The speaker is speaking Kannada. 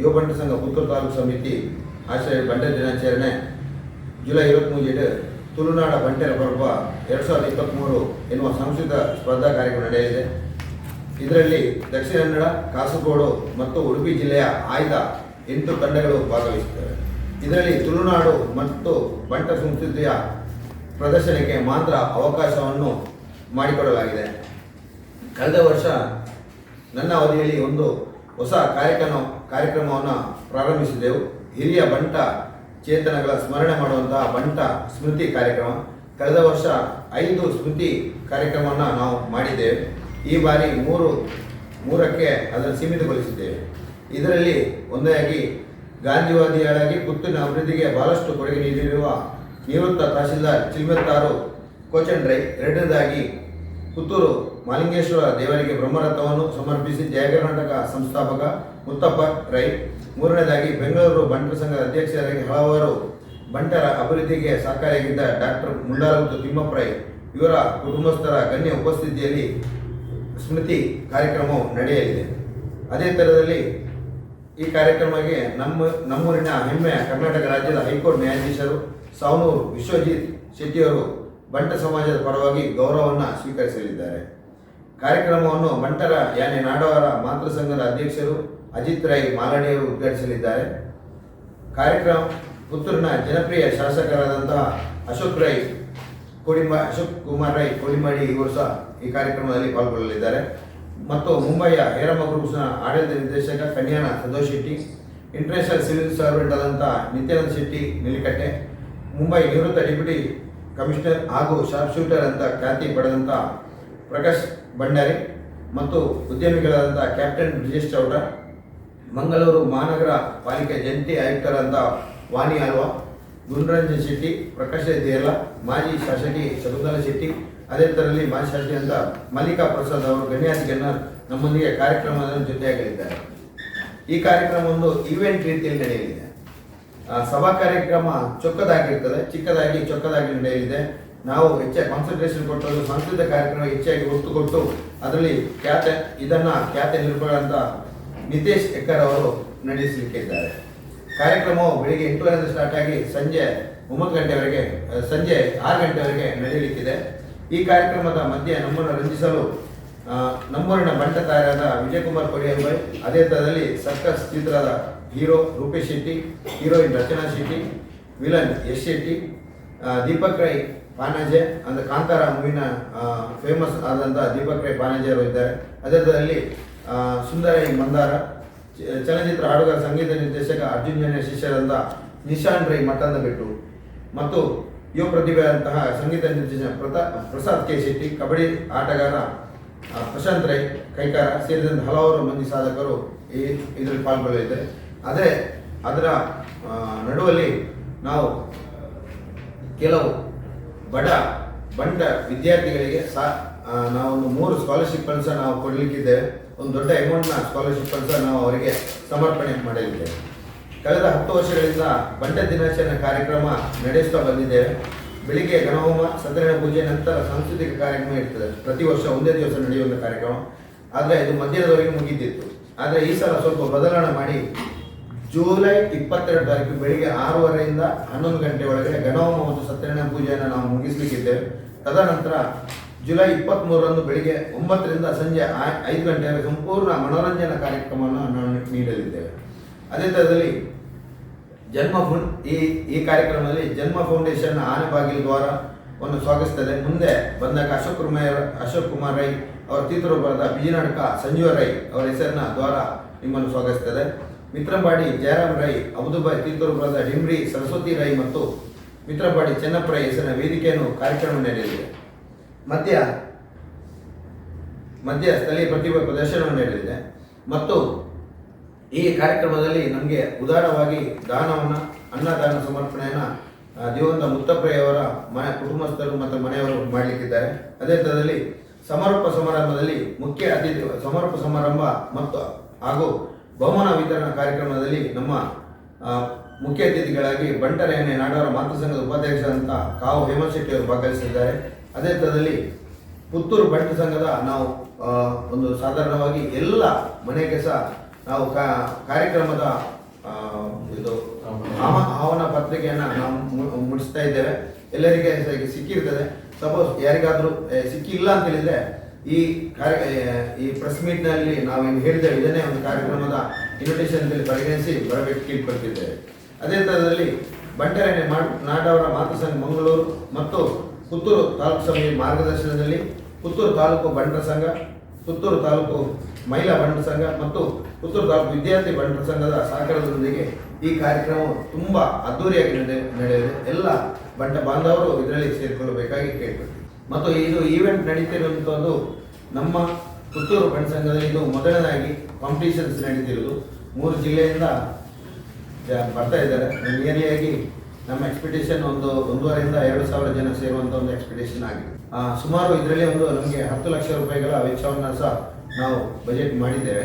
ಯುವ ಬಂಟ ಸಂಘ ಪುತ್ತೂರು ತಾಲೂಕು ಸಮಿತಿ ಆಶ್ರಯ ಬಂಟ ದಿನಾಚರಣೆ ಜುಲೈ 23 ತುಳುನಾಡ ಬಂಟರ ಪರ್ವ 2023 ಎನ್ನುವ ಸಾಂಸ್ಕೃತಿಕ ಸ್ಪರ್ಧಾ ಕಾರ್ಯಕ್ರಮ ನಡೆಯಲಿದೆ. ಇದರಲ್ಲಿ ದಕ್ಷಿಣ ಕನ್ನಡ, ಕಾಸರಗೋಡು ಮತ್ತು ಉಡುಪಿ ಜಿಲ್ಲೆಯ ಆಯ್ದ 8 ತಂಡಗಳು ಭಾಗವಹಿಸುತ್ತವೆ. ಇದರಲ್ಲಿ ತುಳುನಾಡು ಮತ್ತು ಬಂಟ ಸಂಸ್ಕೃತಿಯ ಪ್ರದರ್ಶನಕ್ಕೆ ಮಾತ್ರ ಅವಕಾಶವನ್ನು ಮಾಡಿಕೊಡಲಾಗಿದೆ. ಕಳೆದ ವರ್ಷ ನನ್ನ ಅವಧಿಯಲ್ಲಿ ಒಂದು ಹೊಸ ಕಾರ್ಯಕ್ರಮವನ್ನು ಪ್ರಾರಂಭಿಸಿದೆವು. ಹಿರಿಯ ಬಂಟ ಚೇತನಗಳ ಸ್ಮರಣೆ ಮಾಡುವಂತಹ ಬಂಟ ಸ್ಮೃತಿ ಕಾರ್ಯಕ್ರಮ. ಕಳೆದ ವರ್ಷ 5 ಸ್ಮೃತಿ ಕಾರ್ಯಕ್ರಮವನ್ನು ನಾವು ಮಾಡಿದ್ದೇವೆ. ಈ ಬಾರಿ ಮೂರಕ್ಕೆ ಅದನ್ನು ಸೀಮಿತಗೊಳಿಸಿದ್ದೇವೆ. ಇದರಲ್ಲಿ ಒಂದಾಗಿ ಗಾಂಧಿವಾದಿಗಳಾಗಿ ಪುತ್ತೂರಿನ ಅಭಿವೃದ್ಧಿಗೆ ಬಹಳಷ್ಟು ಕೊಡುಗೆ ನೀಡಿರುವ ನಿವೃತ್ತ ತಹಶೀಲ್ದಾರ್ ಚಿಲ್ಮೆತ್ತಾರು ಕೋಚನ್ ರೈ, ಎರಡನೇದಾಗಿ ಪುತ್ತೂರು ಮಾಲಿಂಗೇಶ್ವರ ದೇವರಿಗೆ ಬ್ರಹ್ಮರಥವನ್ನು ಸಮರ್ಪಿಸಿ ಜಯ ಕರ್ನಾಟಕ ಸಂಸ್ಥಾಪಕ ಮುತ್ತಪ್ಪ ರೈ, ಮೂರನೇದಾಗಿ ಬೆಂಗಳೂರು ಬಂಟರ ಸಂಘದ ಅಧ್ಯಕ್ಷರಾಗಿ ಹಲವಾರು ಬಂಟರ ಅಭಿವೃದ್ಧಿಗೆ ಸಹಕಾರಿಯಾಗಿದ್ದ ಡಾಕ್ಟರ್ ಮುಂಡಾಲಗುತ್ತು ತಿಮ್ಮಪ್ಪ ರೈ ಇವರ ಕುಟುಂಬಸ್ಥರ ಗಣ್ಯ ಉಪಸ್ಥಿತಿಯಲ್ಲಿ ಸ್ಮೃತಿ ಕಾರ್ಯಕ್ರಮವು ನಡೆಯಲಿದೆ. ಅದೇ ಥರದಲ್ಲಿ ಈ ಕಾರ್ಯಕ್ರಮಕ್ಕೆ ನಮ್ಮೂರಿನ ಹೆಮ್ಮೆಯ ಕರ್ನಾಟಕ ರಾಜ್ಯದ ಹೈಕೋರ್ಟ್ ನ್ಯಾಯಾಧೀಶರು ಸಾವನೂರು ವಿಶ್ವಜಿತ್ ಶೆಟ್ಟಿಯವರು ಬಂಟ ಸಮಾಜದ ಪರವಾಗಿ ಗೌರವವನ್ನು ಸ್ವೀಕರಿಸಲಿದ್ದಾರೆ. ಕಾರ್ಯಕ್ರಮವನ್ನು ಬಂಟರ ಯಾನೆ ನಾಡವರ ಮಾತೃ ಸಂಘದ ಅಧ್ಯಕ್ಷರು ಅಜಿತ್ ರೈ ಮಾಲಡಿಯವರು ಉದ್ಘಾಟಿಸಲಿದ್ದಾರೆ. ಕಾರ್ಯಕ್ರಮ ಪುತ್ತೂರಿನ ಜನಪ್ರಿಯ ಶಾಸಕರಾದಂತಹ ಅಶೋಕ್ ಕುಮಾರ್ ರೈ ಕೋಳಿಮಾಡಿ ಇವರು ಸಹ ಈ ಕಾರ್ಯಕ್ರಮದಲ್ಲಿ ಪಾಲ್ಗೊಳ್ಳಲಿದ್ದಾರೆ. ಮತ್ತು ಮುಂಬಯಿಯ ಹೇರಮ್ಮ ಗ್ರೂಪ್ಸ್ನ ಆಡಳಿತ ನಿರ್ದೇಶಕ Kanyana Santosh Shetty, international civil servant ಆದಂಥ ನಿತ್ಯಾನಂದ ಶೆಟ್ಟಿ ನಿಲಿಕಟ್ಟೆ, ಮುಂಬೈ ನಿವೃತ್ತ ಡೆಪ್ಯೂಟಿ ಕಮಿಷನರ್ ಹಾಗೂ ಶಾರ್ಪ್ ಶೂಟರ್ ಅಂತ ಖ್ಯಾತಿ ಪಡೆದಂಥ ಪ್ರಕಾಶ್ ಭಂಡಾರಿ ಮತ್ತು ಉದ್ಯಮಿಗಳಾದಂಥ ಕ್ಯಾಪ್ಟನ್ ಬ್ರಿಜೇಶ್ ಚೌಡ, ಮಂಗಳೂರು ಮಹಾನಗರ ಪಾಲಿಕೆ ಜಂಟಿ ಆಯುಕ್ತರಾದಂಥ ವಾಣಿ ಆಲ್ವಾ, ಗುಂಡ್ರಂಜನ್ ಶೆಟ್ಟಿ, ಪ್ರಕಾಶ್ ದೇರ್ಲಾ, ಮಾಜಿ ಶಾಸಕಿ ಶಕುಂತಲಾ ಶೆಟ್ಟಿ, ಅದೇ ಥರದಲ್ಲಿ ಮಾಜಿ ಶಾಸಕಿ ಅಂತ ಮಲ್ಲಿಕಾ ಪ್ರಸಾದ್ ಅವರು ಗಣ್ಯಾತಿಗಣ್ಣ ನಮ್ಮೊಂದಿಗೆ ಕಾರ್ಯಕ್ರಮದ ಜೊತೆಯಾಗಲಿದ್ದಾರೆ. ಈ ಕಾರ್ಯಕ್ರಮ ಒಂದು ಈವೆಂಟ್ ರೀತಿಯಲ್ಲಿ ನಡೆಯಲಿದೆ. ಸಭಾ ಕಾರ್ಯಕ್ರಮ ಚಿಕ್ಕದಾಗಿ ನಡೆಯಲಿದೆ. ನಾವು ಹೆಚ್ಚಾಗಿ ಕಾನ್ಸಂಟ್ರೇಷನ್ ಕೊಟ್ಟು ಸಾಂಸ್ಕೃತಿಕ ಕಾರ್ಯಕ್ರಮ ಹೆಚ್ಚಾಗಿ ಒತ್ತು ಕೊಟ್ಟು ಅದರಲ್ಲಿ ಖ್ಯಾತ ನಿರೂಪಕರಾದಂಥ ನಿತೇಶ್ ಎಕ್ಕರ್ ಅವರು ನಡೆಸಲಿಕ್ಕಿದ್ದಾರೆ. ಕಾರ್ಯಕ್ರಮವು ಬೆಳಿಗ್ಗೆ 8:30 ಸ್ಟಾರ್ಟ್ ಆಗಿ ಸಂಜೆ 6 ಗಂಟೆವರೆಗೆ ನಡೆಯಲಿಕ್ಕಿದೆ. ಈ ಕಾರ್ಯಕ್ರಮದ ಮಧ್ಯೆ ನಮ್ಮನ್ನು ರಂಜಿಸಲು ನಮ್ಮೂರಿನ ಬಂಟ ತಾರೆಯಾದ ವಿಜಯಕುಮಾರ್ ಕೊಡಿಯಲ್ಬೈ, ಅದೇ ಥರದಲ್ಲಿ ಸರ್ಕಸ್ ಚಿತ್ರದ ಹೀರೋ ರೂಪೇಶ್ ಶೆಟ್ಟಿ, ಹೀರೋಯಿನ್ ರಚನಾ ಶೆಟ್ಟಿ, ವಿಲನ್ ಯಶ್ ಶೆಟ್ಟಿ, ದೀಪಕ್ ರೈ ಪಾನಾಜೆ ಅಂದರೆ ಕಾಂತಾರ ಮೂವಿನ ಫೇಮಸ್ ಆದಂಥ ದೀಪಕ್ ರೈ ಪಾನಾಜೆ ಅವರು ಇದ್ದಾರೆ. ಅದೇ ಥರದಲ್ಲಿ ಸುಂದರೈ ಮಂದಾರ, ಚಲನಚಿತ್ರ ಹಾಡುಗಾರ ಸಂಗೀತ ನಿರ್ದೇಶಕ ಅರ್ಜುನ್ ಜನ್ಯ ಶಿಷ್ಯರಾದಂಥ ನಿಶಾನ್ ರೈ ಮಟ್ಟಂದಬೆಟ್ಟು ಮತ್ತು ಯುವ ಪ್ರತಿಭೆಯಾದಂತಹ ಸಂಗೀತ ನಿರ್ದೇಶಕ ಪ್ರಸಾದ್ ಕೆ ಶೆಟ್ಟಿ, ಕಬಡ್ಡಿ ಆಟಗಾರ ಪ್ರಶಾಂತ್ ರೈ ಕೈಕಾರ ಸೇರಿದಂತೆ ಹಲವಾರು ಮಂದಿ ಸಾಧಕರು ಇದರಲ್ಲಿ ಪಾಲ್ಗೊಳ್ಳಲಿದ್ದಾರೆ. ಅದರ ನಡುವಲ್ಲಿ ನಾವು ಕೆಲವು ಬಂಟ ವಿದ್ಯಾರ್ಥಿಗಳಿಗೆ ನಾವು 3 ಸ್ಕಾಲರ್ಶಿಪ್ಗಳನ್ನು ಸಹ ನಾವು ಕೊಡಲಿಕ್ಕಿದ್ದೇವೆ. ಒಂದು ದೊಡ್ಡ ಅಮೌಂಟ್ನ ಸ್ಕಾಲರ್ಶಿಪ್ಗಳನ್ನು ಸಹ ನಾವು ಅವರಿಗೆ ಸಮರ್ಪಣೆ ಮಾಡಲಿದ್ದೇವೆ. ಕಳೆದ 10 ವರ್ಷಗಳಿಂದ ಬಂಟ ದಿನಾಚರಣೆ ಕಾರ್ಯಕ್ರಮ ನಡೆಸುತ್ತಾ ಬಂದಿದ್ದೇವೆ. ಬೆಳಿಗ್ಗೆ ಗಣಹೋಮ, ಸತ್ಯನಾರಾಯಣ ಪೂಜೆ ನಂತರ ಸಾಂಸ್ಕೃತಿಕ ಕಾರ್ಯಕ್ರಮ ಇರ್ತದೆ. ಪ್ರತಿ ವರ್ಷ ಒಂದೇ ದಿವಸ ನಡೆಯುವಂಥ ಕಾರ್ಯಕ್ರಮ. ಆದರೆ ಇದು ಮಧ್ಯಾಹ್ನದವರೆಗೆ ಮುಗಿದಿತ್ತು. ಆದರೆ ಈ ಸಲ ಸ್ವಲ್ಪ ಬದಲಾವಣೆ ಮಾಡಿ ಜುಲೈ 22 ತಾರೀಕು ಬೆಳಿಗ್ಗೆ 6:30ರಿಂದ 11 ಗಂಟೆ ಒಳಗಡೆ ಗಣಹೋಮ ಮತ್ತು ಸತ್ಯನಾರಾಯಣ ಪೂಜೆಯನ್ನು ನಾವು ಮುಗಿಸಲಿಕ್ಕಿದ್ದೇವೆ. ತದನಂತರ ಜುಲೈ 23ರಂದು ಬೆಳಿಗ್ಗೆ 9ರಿಂದ ಸಂಜೆ 5 ಗಂಟೆವರೆಗೆ ಸಂಪೂರ್ಣ ಮನೋರಂಜನಾ ಕಾರ್ಯಕ್ರಮವನ್ನು ನಾವು ನೀಡಲಿದ್ದೇವೆ. ಅದೇ ಥರದಲ್ಲಿ ಈ ಕಾರ್ಯಕ್ರಮದಲ್ಲಿ ಜನ್ಮ ಫೌಂಡೇಶನ್ ಆನೆಬಾಗಿಲು ದ್ವಾರವನ್ನು ಸ್ವಾಗತಿಸುತ್ತದೆ. ಮುಂದೆ ಬಂದಾಗ ಅಶೋಕ್ ಕುಮಾರ್ ರೈ ಅವರ ತೀರ್ಥರೂಪದ ಬಿಜಿನಾಟಕ ಸಂಜೀವ ರೈ ಅವರ ಹೆಸರಿನ ದ್ವಾರ ನಿಮ್ಮನ್ನು ಸ್ವಾಗತಿಸುತ್ತದೆ. ಮಿತ್ರಂಪಾಡಿ ಜಯರಾಮ್ ರೈ, ಅಬುದುಬಾಯಿ ತೀರ್ಥರೂಪದ ಡಿಮ್ರಿ ಸರಸ್ವತಿ ರೈ ಮತ್ತು ಮಿತ್ರಂಪಾಡಿ ಚೆನ್ನಪ್ಪ ರೈ ಹೆಸರಿನ ವೇದಿಕೆಯನ್ನು ಕಾರ್ಯಕ್ರಮ ನಡೆಯಲಿದೆ. ಮಧ್ಯ ಸ್ಥಳೀಯ ಪ್ರತಿಭೆ ಪ್ರದರ್ಶನವನ್ನು ನಡೆಯಲಿದೆ. ಮತ್ತು ಈ ಕಾರ್ಯಕ್ರಮದಲ್ಲಿ ನಮಗೆ ಉದಾರವಾಗಿ ಅನ್ನದಾನ ಸಮರ್ಪಣೆಯನ್ನು ದಿವಂಗತ ಮುತ್ತಪ್ಪಯ್ಯವರ ಕುಟುಂಬಸ್ಥರು ಮತ್ತು ಮನೆಯವರು ಮಾಡಲಿಕ್ಕಿದ್ದಾರೆ. ಅದೇ ಥರದಲ್ಲಿ ಸಮಾರಂಭದಲ್ಲಿ ಮುಖ್ಯ ಅತಿಥಿ ಸಮಾರಂಭ ಹಾಗೂ ಬಹುಮಾನ ವಿತರಣಾ ಕಾರ್ಯಕ್ರಮದಲ್ಲಿ ನಮ್ಮ ಮುಖ್ಯ ಅತಿಥಿಗಳಾಗಿ ಬಂಟರ ಯಾನೆ ನಾಡವರ ಮಾತೃ ಸಂಘದ ಉಪಾಧ್ಯಕ್ಷರಾದಂಥ ಕಾವು ಹೇಮಂತ್ ಶೆಟ್ಟಿ ಅವರು ಭಾಗವಹಿಸಿದ್ದಾರೆ. ಅದೇ ಥರದಲ್ಲಿ ಪುತ್ತೂರು ಬಂಟ ಸಂಘದ ನಾವು ಒಂದು ಸಾಧಾರಣವಾಗಿ ಎಲ್ಲ ಮನೆಗೆ ಸಹ ನಾವು ಕಾರ್ಯಕ್ರಮದ ಇದು ಆಹ್ವಾನ ಪತ್ರಿಕೆಯನ್ನು ನಾವು ಮುಡಿಸ್ತಾ ಇದ್ದೇವೆ. ಎಲ್ಲರಿಗೆ ಸಿಕ್ಕಿರ್ತದೆ. ಸಪೋಸ್ ಯಾರಿಗಾದರೂ ಸಿಕ್ಕಿಲ್ಲ ಅಂತ ಹೇಳಿದ್ರೆ ಈ ಪ್ರೆಸ್ ಮೀಟ್ನಲ್ಲಿ ನಾವೇನು ಹೇಳಿದ್ದೇವೆ ಇದನ್ನೇ ಒಂದು ಕಾರ್ಯಕ್ರಮದ ಇನ್ವಿಟೇಷನ್ ಪರಿಗಣಿಸಿ ಬರಬೇಕು ಕೇಳ್ಕೊಳ್ತಿದ್ದೇವೆ. ಅದೇ ಥರದಲ್ಲಿ ಬಂಟೆರಣ್ಯ ನಾಡವರ ಮಾತೃ ಸಂಘ ಮಂಗಳೂರು ಮತ್ತು ಪುತ್ತೂರು ತಾಲೂಕು ಸಮಿತಿ ಮಾರ್ಗದರ್ಶನದಲ್ಲಿ ಪುತ್ತೂರು ತಾಲೂಕು ಬಂಟರ ಸಂಘ, ಪುತ್ತೂರು ತಾಲೂಕು ಮಹಿಳಾ ಬಂಟರ ಸಂಘ ಮತ್ತು ಪುತ್ತೂರು ತಾಲೂಕು ವಿದ್ಯಾರ್ಥಿ ಬಂಟರ ಸಂಘದ ಸಹಕಾರದೊಂದಿಗೆ ಈ ಕಾರ್ಯಕ್ರಮವು ತುಂಬ ಅದ್ದೂರಿಯಾಗಿ ನಡೆಯಲಿದೆ. ಎಲ್ಲ ಬಂಟ ಬಾಂಧವರು ಇದರಲ್ಲಿ ಸೇರಿಕೊಳ್ಳಬೇಕಾಗಿ ಕೇಳ್ಕೊಳ್ತೀವಿ. ಮತ್ತು ಇದು ಈವೆಂಟ್ ನಡೀತಿರುವಂಥದ್ದು ನಮ್ಮ ಪುತ್ತೂರು ಬಂಟ ಸಂಘದಲ್ಲಿ ಇದು ಮೊದಲನೇದಾಗಿ ಕಾಂಪಿಟೇಷನ್ಸ್ ನಡೀತಿರೋದು. 3 ಜಿಲ್ಲೆಯಿಂದ ಬರ್ತಾ ಇದ್ದಾರೆ. ನಿಯರ್ಲಿಯಾಗಿ ನಮ್ಮ ಎಕ್ಸ್ಪೆಕ್ಟೇಷನ್ 1,500 2 ಸಾವಿರ ಜನ ಸೇರುವಂಥ ಒಂದು ಎಕ್ಸ್ಪೆಕ್ಟೇಷನ್ ಆಗಿದೆ. ಸುಮಾರು ಇದರಲ್ಲಿ ನಮಗೆ 10 ಲಕ್ಷ ರೂಪಾಯಿಗಳ ವೆಚ್ಚವನ್ನು ಸಹ ನಾವು ಬಜೆಟ್ ಮಾಡಿದ್ದೇವೆ.